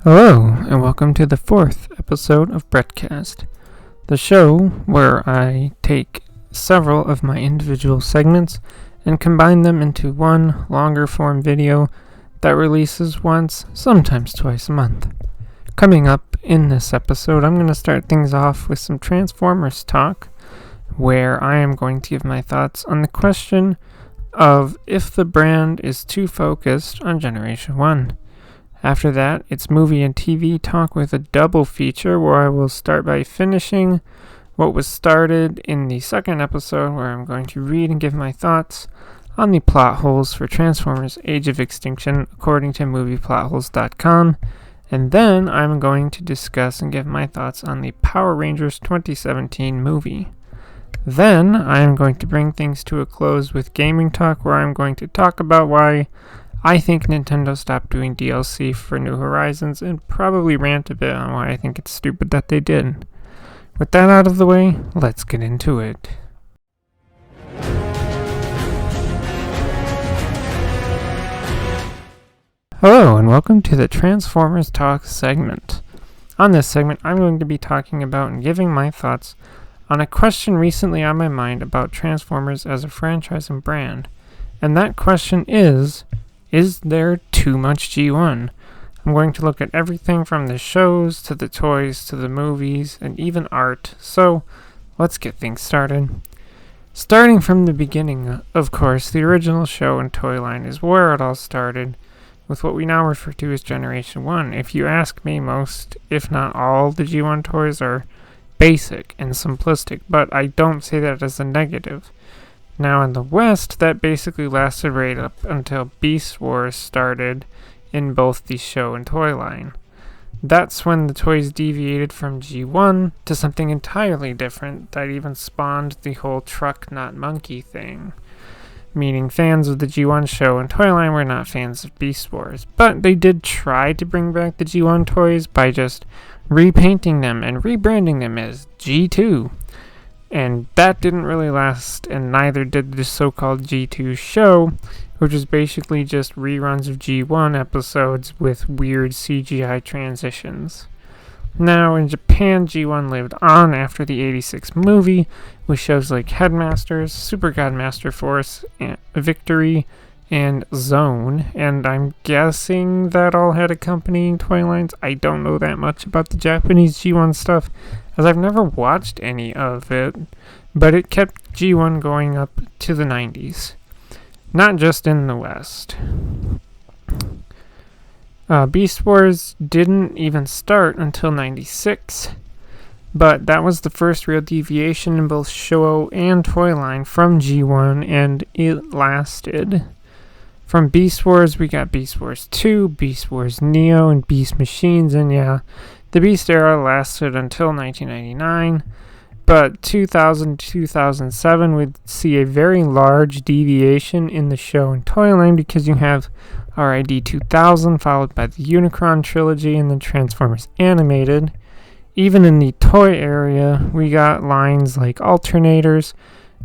Hello, and welcome to the 4th episode of BrettCast, the show where I take several of my individual segments and combine them into one longer form video that releases once, sometimes twice a month. Coming up in this episode, I'm going to start things off with some Transformers talk, where I am going to give my thoughts on the question of if the brand is too focused on Generation 1. After that, it's movie and TV talk with a double feature where I will start by finishing what was started in the second episode, where I'm going to read and give my thoughts on the plot holes for Transformers Age of Extinction according to movieplotholes.com, and then I'm going to discuss and give my thoughts on the Power Rangers 2017 movie. Then I am going to bring things to a close with gaming talk, where I'm going to talk about why I think Nintendo stopped doing DLC for New Horizons, and probably rant a bit on why I think it's stupid that they did. With that out of the way, let's get into it. Hello, and welcome to the Transformers Talk segment. On this segment, I'm going to be talking about and giving my thoughts on a question recently on my mind about Transformers as a franchise and brand. And that question is there too much G1? I'm going to look at everything from the shows, to the toys, to the movies, and even art. So, let's get things started. Starting from the beginning, of course, the original show and toy line is where it all started, with what we now refer to as Generation 1. If you ask me, most, if not all, the G1 toys are basic and simplistic, but I don't say that as a negative. Now in the West, that basically lasted right up until Beast Wars started in both the show and toy line. That's when the toys deviated from G1 to something entirely different that even spawned the whole truck not monkey thing. Meaning fans of the G1 show and toy line were not fans of Beast Wars, but they did try to bring back the G1 toys by just repainting them and rebranding them as G2. And that didn't really last, and neither did the so-called G2 show, which was basically just reruns of G1 episodes with weird CGI transitions. Now, in Japan, G1 lived on after the 86 movie, with shows like Headmasters, Super God Master Force, Victory, and Zone, and I'm guessing that all had accompanying toy lines. I don't know that much about the Japanese G1 stuff, as I've never watched any of it, but it kept G1 going up to the 90s. Not just in the West. Beast Wars didn't even start until 96, but that was the first real deviation in both show and toy line from G1, and it lasted. From Beast Wars, we got Beast Wars 2, Beast Wars Neo, and Beast Machines, and yeah, the Beast era lasted until 1999, but 2000-2007 would see a very large deviation in the show and toy line, because you have RID 2000 followed by the Unicron trilogy and then Transformers Animated. Even in the toy area, we got lines like Alternators,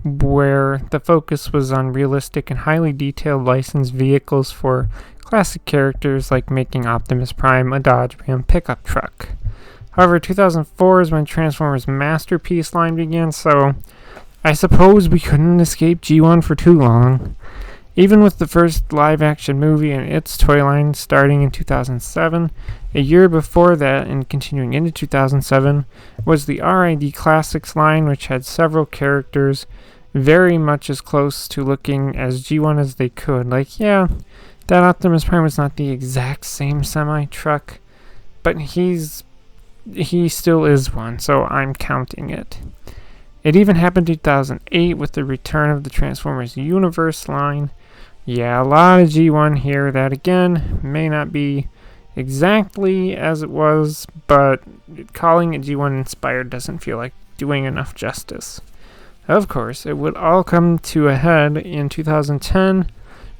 where the focus was on realistic and highly detailed licensed vehicles for classic characters, like making Optimus Prime a Dodge Ram pickup truck. However, 2004 is when Transformers Masterpiece line began, so I suppose we couldn't escape G1 for too long. Even with the first live-action movie and its toy line starting in 2007, a year before that and continuing into 2007 was the RID Classics line, which had several characters very much as close to looking as G1 as they could. Like, yeah, that Optimus Prime was not the exact same semi-truck, but he still is one, so I'm counting it. It even happened in 2008 with the return of the Transformers Universe line. Yeah, a lot of G1 here that, again, may not be exactly as it was, but calling it G1 inspired doesn't feel like doing enough justice. Of course, it would all come to a head in 2010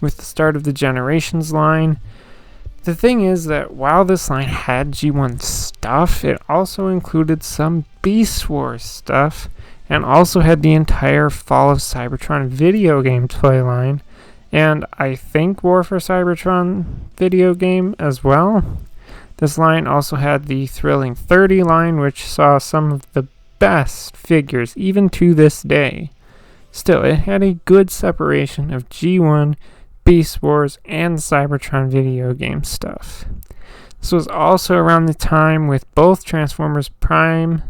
with the start of the Generations line. The thing is that while this line had G1 stuff, it also included some Beast Wars stuff, and also had the entire Fall of Cybertron video game toy line, and I think War for Cybertron video game as well. This line also had the thrilling 30 line, which saw some of the best figures even to this day. Still, it had a good separation of G1, Beast Wars, and Cybertron video game stuff. This was also around the time with both Transformers Prime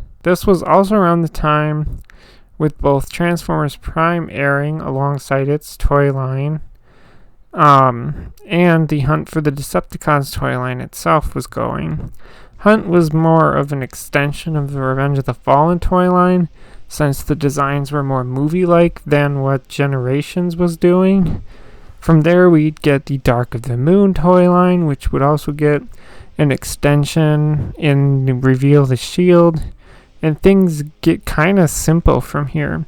airing alongside its toy line, and the Hunt for the Decepticons toy line itself was going. Hunt was more of an extension of the Revenge of the Fallen toy line, since the designs were more movie-like than what Generations was doing. From there, we'd get the Dark of the Moon toy line, which would also get an extension in Reveal the Shield, and things get kind of simple from here.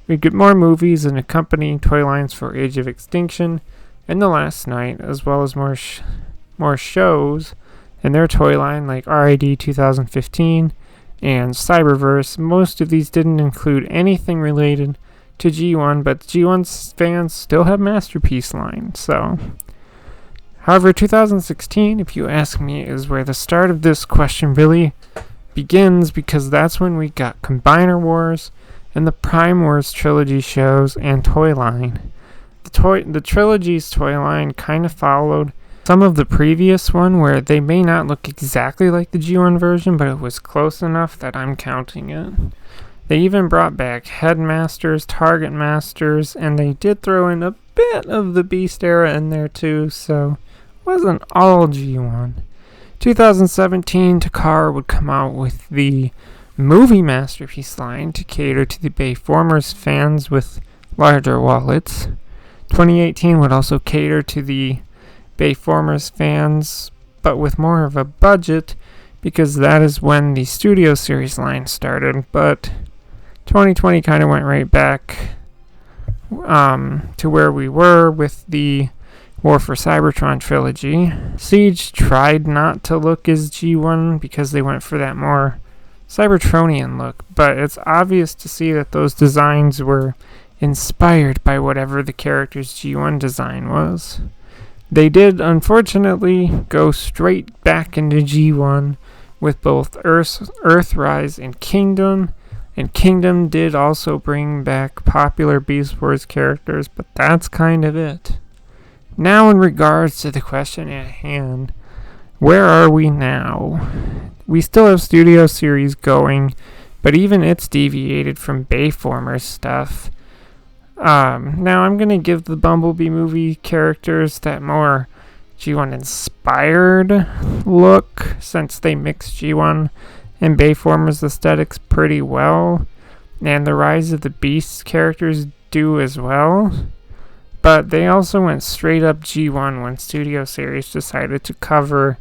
We get more movies and accompanying toy lines for Age of Extinction and The Last Night, as well as more shows and their toy line like RID 2015 and Cyberverse. Most of these didn't include anything related to G1, but G1's fans still have Masterpiece line, so. However, 2016, if you ask me, is where the start of this question really begins, because that's when we got Combiner Wars and the Prime Wars trilogy shows and toy line. The trilogy's toy line kind of followed some of the previous one, where they may not look exactly like the G1 version, but it was close enough that I'm counting it. They even brought back Headmasters, Target Masters, and they did throw in a bit of the Beast era in there too, so it wasn't all G1. 2017, Takara would come out with the movie Masterpiece line to cater to the Bayformers fans with larger wallets. 2018 would also cater to the Bayformers fans, but with more of a budget, because that is when the Studio Series line started. But 2020 kind of went right back to where we were with the War for Cybertron trilogy. Siege tried not to look as G1 because they went for that more Cybertronian look, but it's obvious to see that those designs were inspired by whatever the character's G1 design was. They did, unfortunately, go straight back into G1 with both Earthrise and Kingdom did also bring back popular Beast Wars characters, but that's kind of it. Now, in regards to the question at hand, where are we now? We still have Studio Series going, but even it's deviated from Bayformers stuff. Now I'm going to give the Bumblebee movie characters that more G1 inspired look, since they mix G1 and Bayformers aesthetics pretty well, and the Rise of the Beasts characters do as well. But they also went straight up G1 when Studio Series decided to cover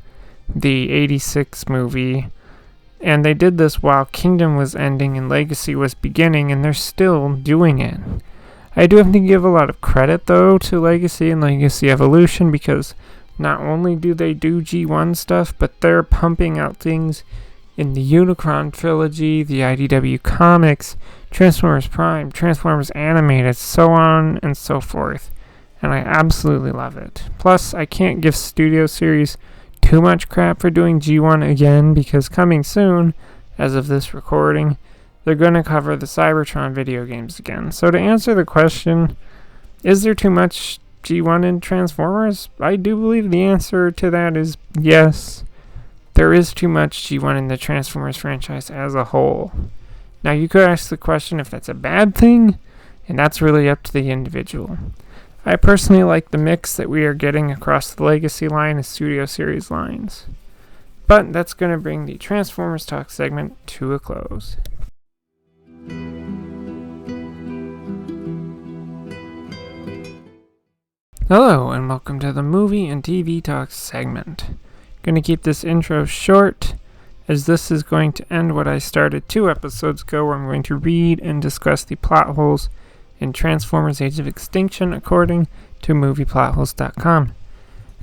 the 86 movie, and they did this while Kingdom was ending and Legacy was beginning, and they're still doing it. I do have to give a lot of credit, though, to Legacy and Legacy Evolution, because not only do they do G1 stuff, but they're pumping out things in the Unicron trilogy, the IDW comics, Transformers Prime, Transformers Animated, so on and so forth. And I absolutely love it. Plus, I can't give Studio Series too much crap for doing G1 again, because coming soon, as of this recording, they're going to cover the Cybertron video games again. So to answer the question, is there too much G1 in Transformers? I do believe the answer to that is yes. There is too much G1 in the Transformers franchise as a whole. Now, you could ask the question if that's a bad thing, and that's really up to the individual. I personally like the mix that we are getting across the Legacy line and Studio Series lines. But that's going to bring the Transformers Talk segment to a close. Hello, and welcome to the Movie and TV Talk segment. Gonna keep this intro short, as this is going to end what I started 2 episodes ago, where I'm going to read and discuss the plot holes in Transformers Age of Extinction according to MoviePlotHoles.com.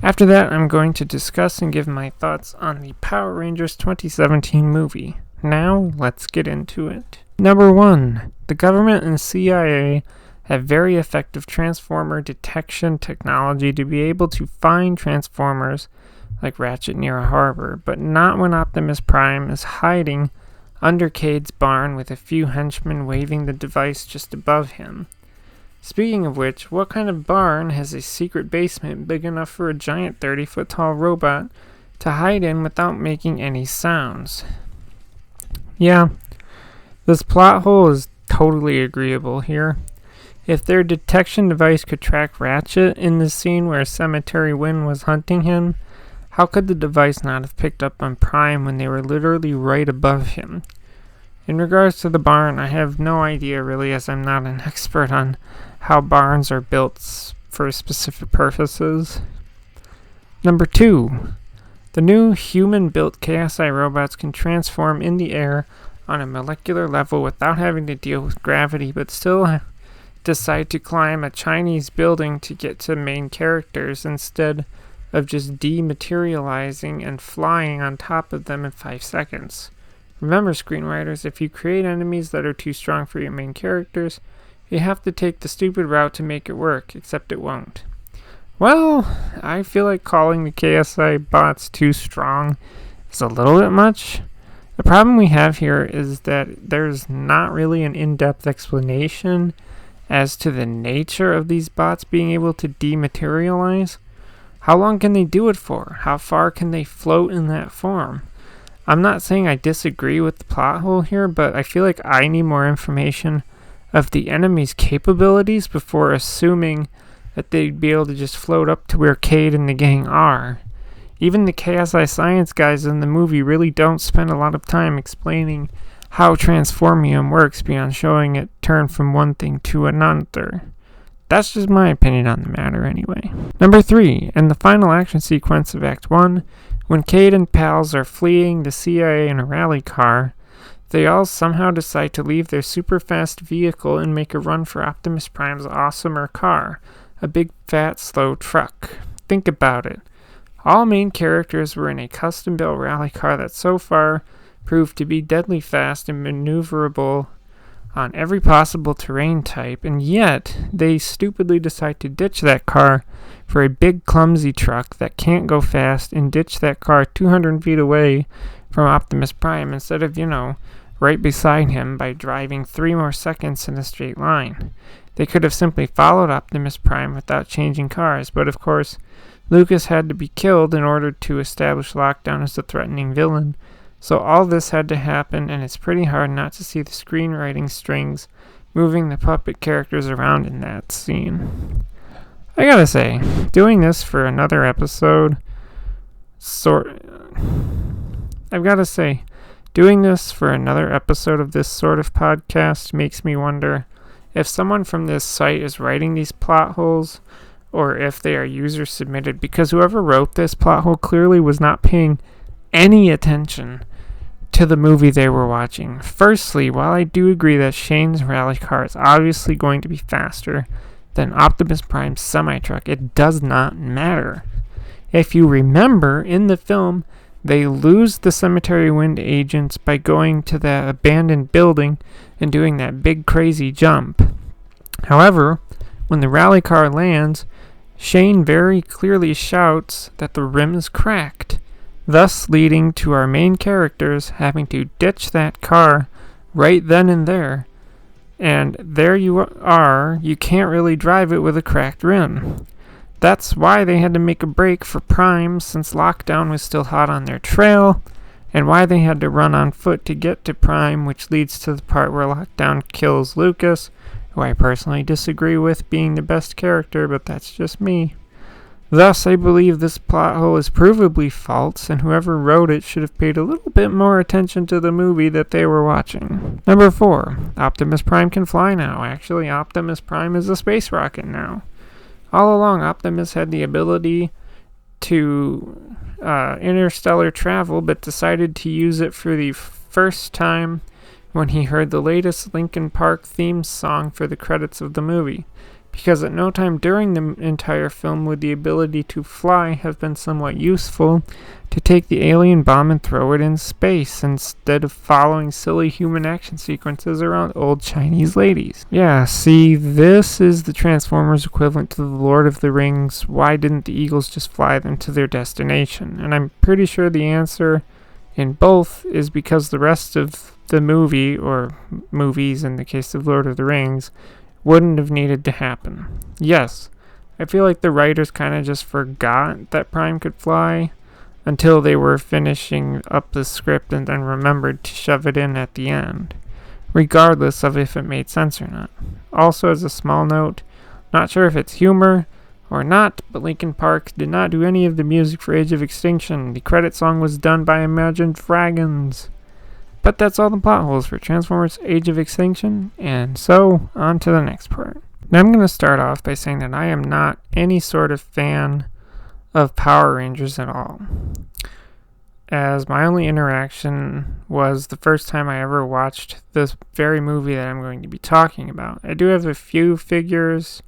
After that, I'm going to discuss and give my thoughts on the Power Rangers 2017 movie. Now, let's get into it. Number 1. The government and CIA have very effective transformer detection technology to be able to find Transformers like Ratchet near a harbor, but not when Optimus Prime is hiding under Cade's barn with a few henchmen waving the device just above him. Speaking of which, what kind of barn has a secret basement big enough for a giant 30-foot tall robot to hide in without making any sounds? Yeah, this plot hole is totally agreeable here. If their detection device could track Ratchet in the scene where Cemetery Wind was hunting him, how could the device not have picked up on Prime when they were literally right above him? In regards to the barn, I have no idea really, as I'm not an expert on how barns are built for specific purposes. Number 2. The new human-built KSI robots can transform in the air on a molecular level without having to deal with gravity, but still decide to climb a Chinese building to get to main characters instead of just dematerializing and flying on top of them in 5 seconds. Remember, screenwriters, if you create enemies that are too strong for your main characters, you have to take the stupid route to make it work, except it won't. Well, I feel like calling the KSI bots too strong is a little bit much. The problem we have here is that there's not really an in-depth explanation as to the nature of these bots being able to dematerialize. How long can they do it for? How far can they float in that form? I'm not saying I disagree with the plot hole here, but I feel like I need more information of the enemy's capabilities before assuming that they'd be able to just float up to where Cade and the gang are. Even the KSI science guys in the movie really don't spend a lot of time explaining how Transformium works beyond showing it turn from one thing to another. That's just my opinion on the matter anyway. Number 3, in the final action sequence of Act 1, when Cade and pals are fleeing the CIA in a rally car, they all somehow decide to leave their super fast vehicle and make a run for Optimus Prime's awesomer car, a big fat slow truck. Think about it. All main characters were in a custom-built rally car that so far proved to be deadly fast and maneuverable on every possible terrain type, and yet they stupidly decide to ditch that car for a big clumsy truck that can't go fast and ditch that car 200 feet away from Optimus Prime instead of, right beside him by driving 3 more seconds in a straight line. They could have simply followed Optimus Prime without changing cars, but of course, Lucas had to be killed in order to establish Lockdown as the threatening villain. So all this had to happen, and it's pretty hard not to see the screenwriting strings moving the puppet characters around in that scene. I gotta say, doing this for another episode of this sort of podcast makes me wonder if someone from this site is writing these plot holes, or if they are user submitted, because whoever wrote this plot hole clearly was not paying any attention to the movie they were watching. Firstly, while I do agree that Shane's rally car is obviously going to be faster than Optimus Prime's semi-truck, it does not matter. If you remember, in the film, they lose the Cemetery Wind agents by going to that abandoned building and doing that big crazy jump. However, when the rally car lands, Shane very clearly shouts that the rim is cracked, thus leading to our main characters having to ditch that car right then and there. And there you are, you can't really drive it with a cracked rim. That's why they had to make a break for Prime since Lockdown was still hot on their trail, and why they had to run on foot to get to Prime, which leads to the part where Lockdown kills Lucas, who I personally disagree with being the best character, but that's just me. Thus, I believe this plot hole is provably false, and whoever wrote it should have paid a little bit more attention to the movie that they were watching. Number 4, Optimus Prime can fly now. Actually, Optimus Prime is a space rocket now. All along, Optimus had the ability to interstellar travel, but decided to use it for the first time when he heard the latest Linkin Park theme song for the credits of the movie. because at no time during the entire film would the ability to fly have been somewhat useful to take the alien bomb and throw it in space instead of following silly human action sequences around old Chinese ladies. Yeah, see, this is the Transformers equivalent to the Lord of the Rings. Why didn't the Eagles just fly them to their destination? And I'm pretty sure the answer in both is because the rest of the movie, or movies in the case of Lord of the Rings, wouldn't have needed to happen. Yes, I feel like the writers kind of just forgot that Prime could fly until they were finishing up the script and then remembered to shove it in at the end, regardless of if it made sense or not. Also, as a small note, not sure if it's humor or not, but Linkin Park did not do any of the music for Age of Extinction. The credit song was done by Imagine Dragons. But that's all the plot holes for Transformers Age of Extinction, and so, on to the next part. Now I'm going to start off by saying that I am not any sort of fan of Power Rangers at all, as my only interaction was the first time I ever watched this very movie that I'm going to be talking about. I do have a few figures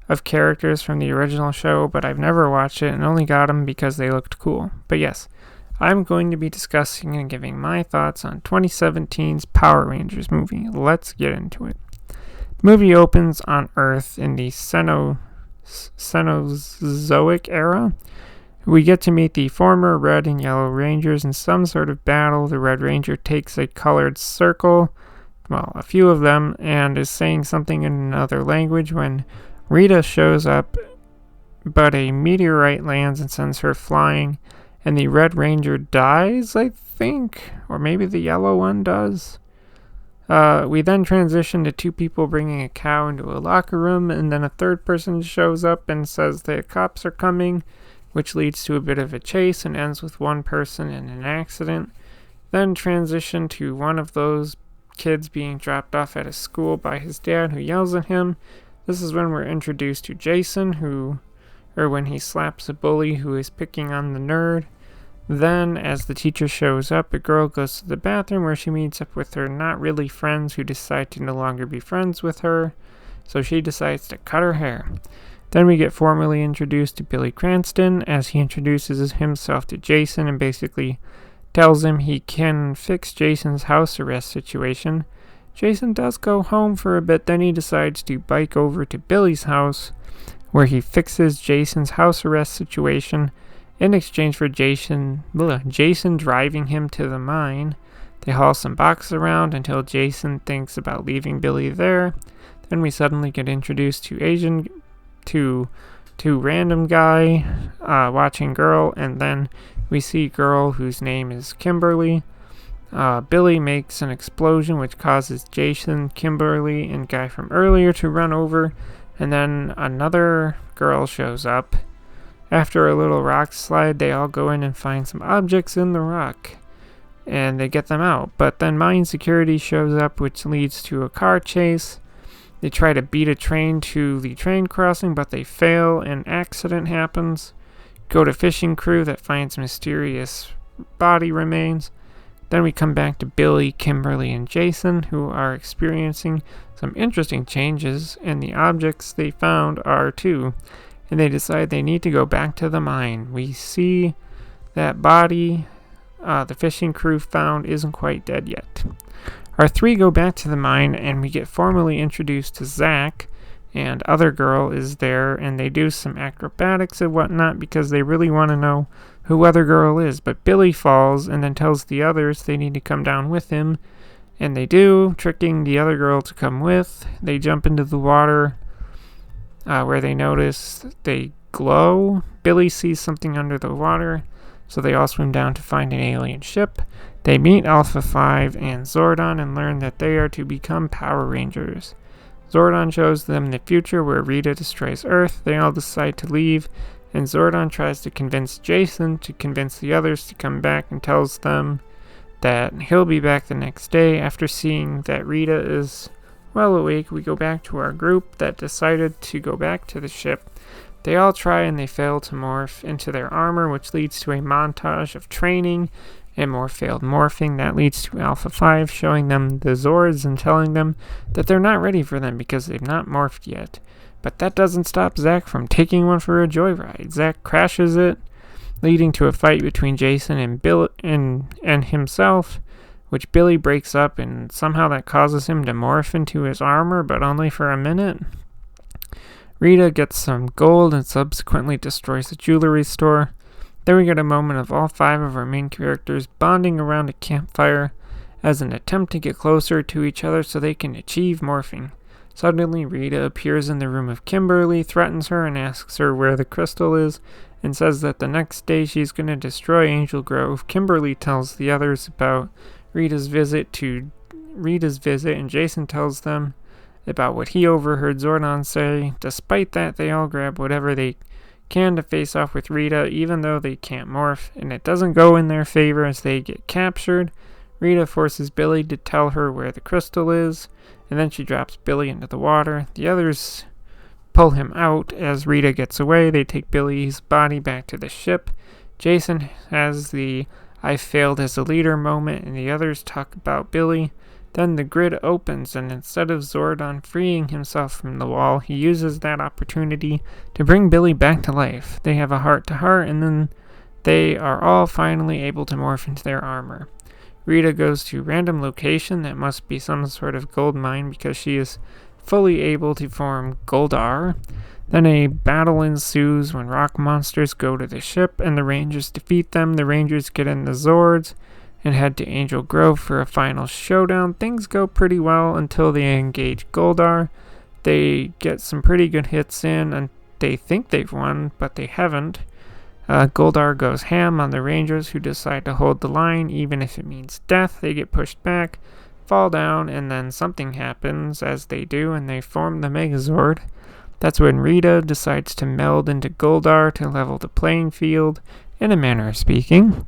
of characters from the original show, but I've never watched it and only got them because they looked cool. But yes, I'm going to be discussing and giving my thoughts on 2017's Power Rangers movie. Let's get into it. The movie opens on Earth in the Cenozoic era. We get to meet the former Red and Yellow Rangers in some sort of battle. The Red Ranger takes a colored circle, well, a few of them, and is saying something in another language when Rita shows up, but a meteorite lands and sends her flying. And the Red Ranger dies, I think. Or maybe the yellow one does. We then transition to two people bringing a cow into a locker room. And then a third person shows up and says the cops are coming, which leads to a bit of a chase and ends with one person in an accident. Then transition to one of those kids being dropped off at a school by his dad, who yells at him. This is when we're introduced to Jason, when he slaps a bully who is picking on the nerd. Then, as the teacher shows up, a girl goes to the bathroom where she meets up with her not really friends who decide to no longer be friends with her, so she decides to cut her hair. Then we get formally introduced to Billy Cranston as he introduces himself to Jason and basically tells him he can fix Jason's house arrest situation. Jason does go home for a bit, then he decides to bike over to Billy's house, where he fixes Jason's house arrest situation in exchange for Jason driving him to the mine. They haul some boxes around until Jason thinks about leaving Billy there. Then we suddenly get introduced to random guy watching girl, and then we see girl whose name is Kimberly. Billy makes an explosion which causes Jason, Kimberly, and guy from earlier to run over. And then another girl shows up. After a little rock slide, they all go in and find some objects in the rock, and they get them out. But then mine security shows up, which leads to a car chase. They try to beat a train to the train crossing, but they fail. An accident happens. Go to fishing crew that finds mysterious body remains. Then we come back to Billy, Kimberly, and Jason, who are experiencing some interesting changes, and the objects they found are too. And they decide they need to go back to the mine. We see that body the fishing crew found isn't quite dead yet. Our three go back to the mine, and we get formally introduced to Zach, and other girl is there, and they do some acrobatics and whatnot because they really want to know who other girl is. But Billy falls and then tells the others they need to come down with him, and they do, tricking the other girl to come with. They jump into the water, where they notice they glow. Billy sees something under the water, so they all swim down to find an alien ship. They meet Alpha 5 and Zordon and learn that they are to become Power Rangers. Zordon shows them the future where Rita destroys Earth. They all decide to leave, and Zordon tries to convince Jason to convince the others to come back and tells them that he'll be back the next day. After seeing that Rita is well awake, we go back to our group that decided to go back to the ship. They all try and they fail to morph into their armor, which leads to a montage of training and more failed morphing. That leads to Alpha 5 showing them the Zords and telling them that they're not ready for them because they've not morphed yet. But that doesn't stop Zack from taking one for a joyride. Zack crashes it, leading to a fight between Jason and Bill and himself, which Billy breaks up, and somehow that causes him to morph into his armor, but only for a minute. Rita gets some gold and subsequently destroys the jewelry store. Then we get a moment of all 5 of our main characters bonding around a campfire as an attempt to get closer to each other so they can achieve morphing. Suddenly, Rita appears in the room of Kimberly, threatens her, and asks her where the crystal is, and says that the next day she's going to destroy Angel Grove. Kimberly tells the others about Rita's visit, and Jason tells them about what he overheard Zordon say. Despite that, they all grab whatever they can to face off with Rita, even though they can't morph, and it doesn't go in their favor as they get captured. Rita forces Billy to tell her where the crystal is, and then she drops Billy into the water. The others pull him out. As Rita gets away, they take Billy's body back to the ship. Jason has the "I failed as a leader" moment, and the others talk about Billy. Then the grid opens, and instead of Zordon freeing himself from the wall, he uses that opportunity to bring Billy back to life. They have a heart-to-heart, and then they are all finally able to morph into their armor. Rita goes to a random location that must be some sort of gold mine because she is fully able to form Goldar. Then a battle ensues when rock monsters go to the ship and the Rangers defeat them. The Rangers get in the Zords and head to Angel Grove for a final showdown. Things go pretty well until they engage Goldar. They get some pretty good hits in and they think they've won, but they haven't. Goldar goes ham on the Rangers, who decide to hold the line even if it means death. They get pushed back, fall down, and then something happens, as they do, and they form the Megazord. That's when Rita decides to meld into Goldar to level the playing field, in a manner of speaking.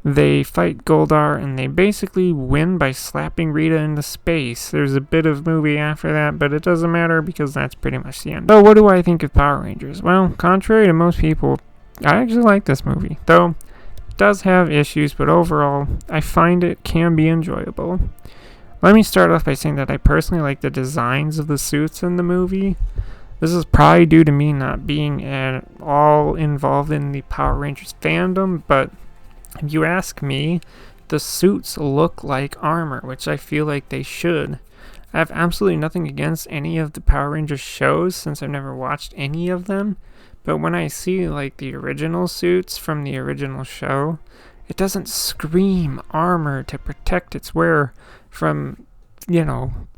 They fight Goldar, and they basically win by slapping Rita into space. There's a bit of movie after that, but it doesn't matter because that's pretty much the end. So what do I think of Power Rangers? Well, contrary to most people, I actually like this movie, though it does have issues, but overall, I find it can be enjoyable. Let me start off by saying that I personally like the designs of the suits in the movie. This is probably due to me not being at all involved in the Power Rangers fandom, but if you ask me, the suits look like armor, which I feel like they should. I have absolutely nothing against any of the Power Rangers shows since I've never watched any of them. But when I see like the original suits from the original show, it doesn't scream armor to protect its wearer from,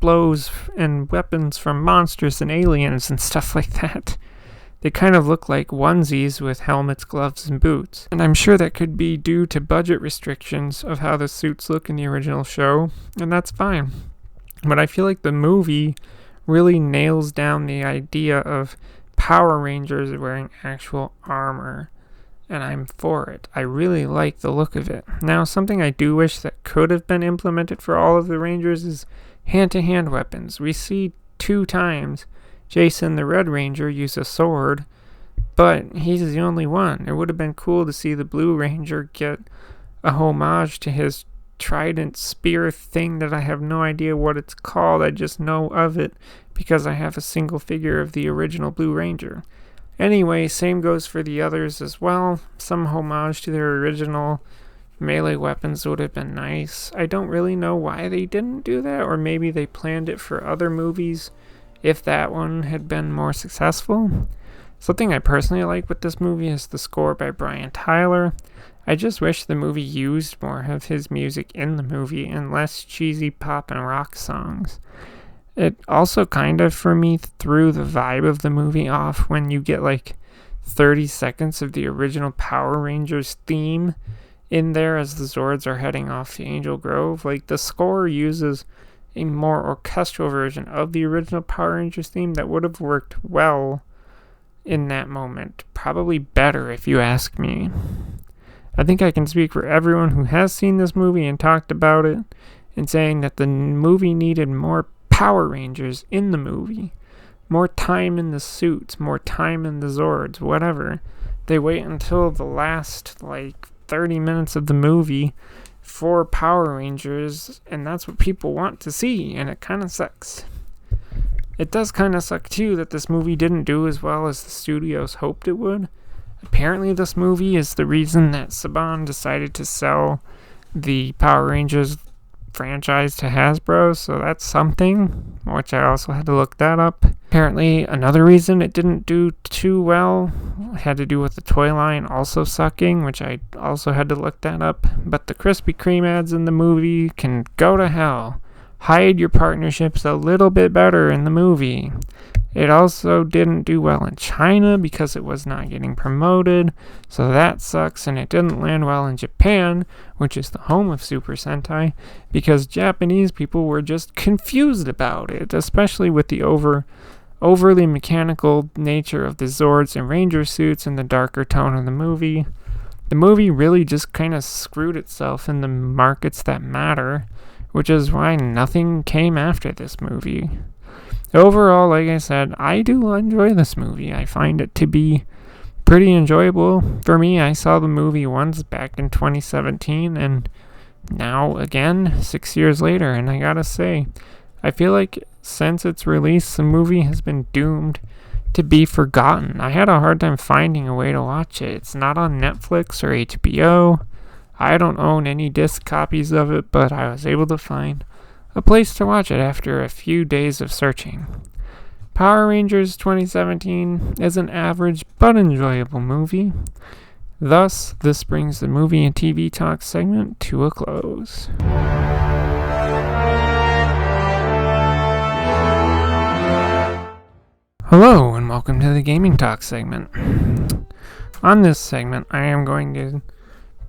blows and weapons from monsters and aliens and stuff like that. They kind of look like onesies with helmets, gloves, and boots. And I'm sure that could be due to budget restrictions of how the suits look in the original show, and that's fine. But I feel like the movie really nails down the idea of Power Rangers wearing actual armor, and I'm for it. I really like the look of it. Now, something I do wish that could have been implemented for all of the Rangers is hand-to-hand weapons. We see 2 times Jason the Red Ranger use a sword, but he's the only one. It would have been cool to see the Blue Ranger get a homage to his trident spear thing that I have no idea what it's called. I just know of it because I have a single figure of the original Blue Ranger. Anyway, same goes for the others as well. Some homage to their original melee weapons would have been nice. I don't really know why they didn't do that, or maybe they planned it for other movies if that one had been more successful. Something I personally like with this movie is the score by Brian Tyler. I just wish the movie used more of his music in the movie and less cheesy pop and rock songs. It also kind of, for me, threw the vibe of the movie off when you get like 30 seconds of the original Power Rangers theme in there as the Zords are heading off to Angel Grove. Like, the score uses a more orchestral version of the original Power Rangers theme that would have worked well in that moment. Probably better, if you ask me. I think I can speak for everyone who has seen this movie and talked about it in saying that the movie needed more Power Rangers in the movie. More time in the suits, more time in the Zords, whatever. They wait until the last, 30 minutes of the movie for Power Rangers, and that's what people want to see, and it kind of sucks. It does kind of suck too that this movie didn't do as well as the studios hoped it would. Apparently this movie is the reason that Saban decided to sell the Power Rangers franchise to Hasbro, so that's something, which I also had to look that up. Apparently another reason it didn't do too well had to do with the toy line also sucking, which I also had to look that up. But the Krispy Kreme ads in the movie can go to hell. Hide your partnerships a little bit better in the movie. It also didn't do well in China because it was not getting promoted, so that sucks, and it didn't land well in Japan, which is the home of Super Sentai, because Japanese people were just confused about it, especially with the overly mechanical nature of the Zords and Ranger suits and the darker tone of the movie. The movie really just kind of screwed itself in the markets that matter, which is why nothing came after this movie. Overall, like I said, I do enjoy this movie. I find it to be pretty enjoyable. For me, I saw the movie once back in 2017, and now again, 6 years later, and I gotta say, I feel like since its release, the movie has been doomed to be forgotten. I had a hard time finding a way to watch it. It's not on Netflix or HBO. I don't own any disc copies of it, but I was able to find a place to watch it after a few days of searching. Power Rangers 2017 is an average but enjoyable movie. Thus, this brings the movie and TV talk segment to a close. Hello, and welcome to the Gaming Talk segment. On this segment, I am going to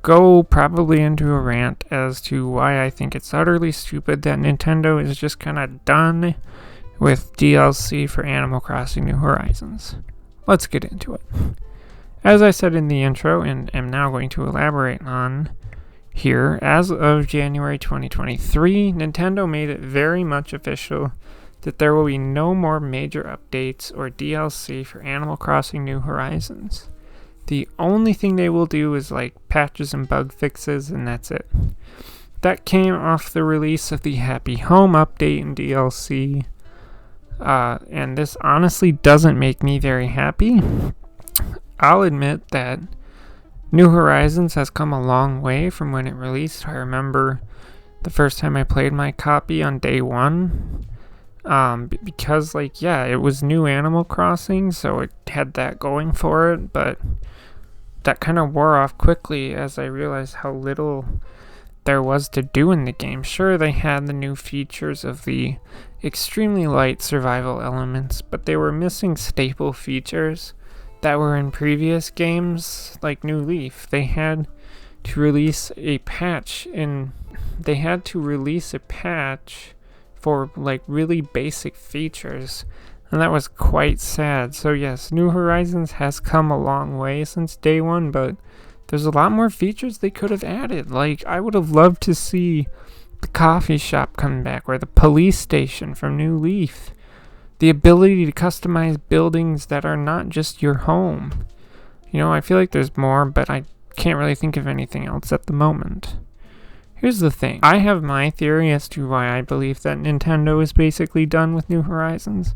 go probably into a rant as to why I think it's utterly stupid that Nintendo is just kind of done with DLC for Animal Crossing New Horizons. Let's get into it. As I said in the intro, and am now going to elaborate on here, as of January 2023, Nintendo made it very much official that there will be no more major updates or DLC for Animal Crossing New Horizons. The only thing they will do is like patches and bug fixes, and that's it. That came off the release of the Happy Home update and DLC, and this honestly doesn't make me very happy. I'll admit that New Horizons has come a long way from when it released. I remember the first time I played my copy on day one, because it was new Animal Crossing, so it had that going for it, but that kind of wore off quickly as I realized how little there was to do in the game. Sure, they had the new features of the extremely light survival elements, but they were missing staple features that were in previous games, like New Leaf. They had to release a patch for really basic features, and that was quite sad. So yes, New Horizons has come a long way since day one, but there's a lot more features they could have added. Like, I would have loved to see the coffee shop come back, or the police station from New Leaf. The ability to customize buildings that are not just your home. I feel like there's more, but I can't really think of anything else at the moment. Here's the thing. I have my theory as to why I believe that Nintendo is basically done with New Horizons.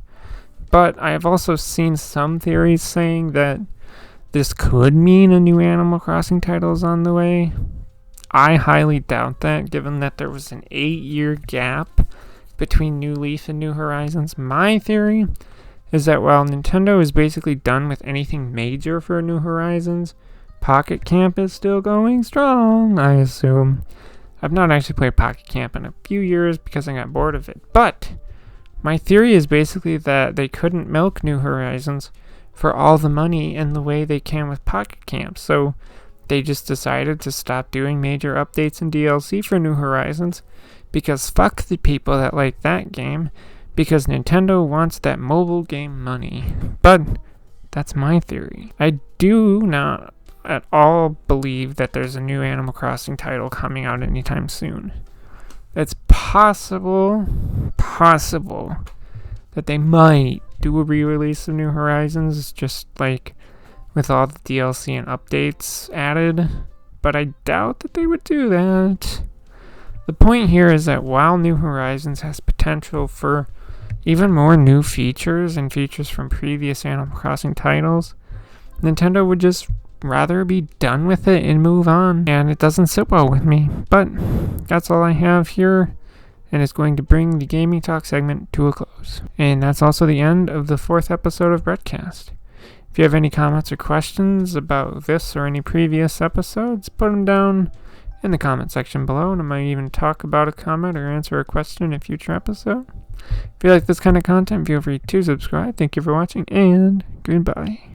But I have also seen some theories saying that this could mean a new Animal Crossing title is on the way. I highly doubt that, given that there was an 8-year gap between New Leaf and New Horizons. My theory is that while Nintendo is basically done with anything major for New Horizons, Pocket Camp is still going strong, I assume. I've not actually played Pocket Camp in a few years because I got bored of it, but my theory is basically that they couldn't milk New Horizons for all the money in the way they can with Pocket Camp, so they just decided to stop doing major updates and DLC for New Horizons, because fuck the people that like that game, because Nintendo wants that mobile game money. But that's my theory. I do not at all believe that there's a new Animal Crossing title coming out anytime soon. It's possible that they might do a re-release of New Horizons, just like with all the DLC and updates added, but I doubt that they would do that. The point here is that while New Horizons has potential for, even more new features and features from previous Animal Crossing titles, Nintendo would just rather be done with it and move on, and it doesn't sit well with me. But that's all I have here, and it's going to bring the Gaming Talk segment to a close. And that's also the end of the 4th episode of BrettCast. If you have any comments or questions about this or any previous episodes, put them down in the comment section below, and I might even talk about a comment or answer a question in a future episode. If you like this kind of content, feel free to subscribe. Thank you for watching, and goodbye.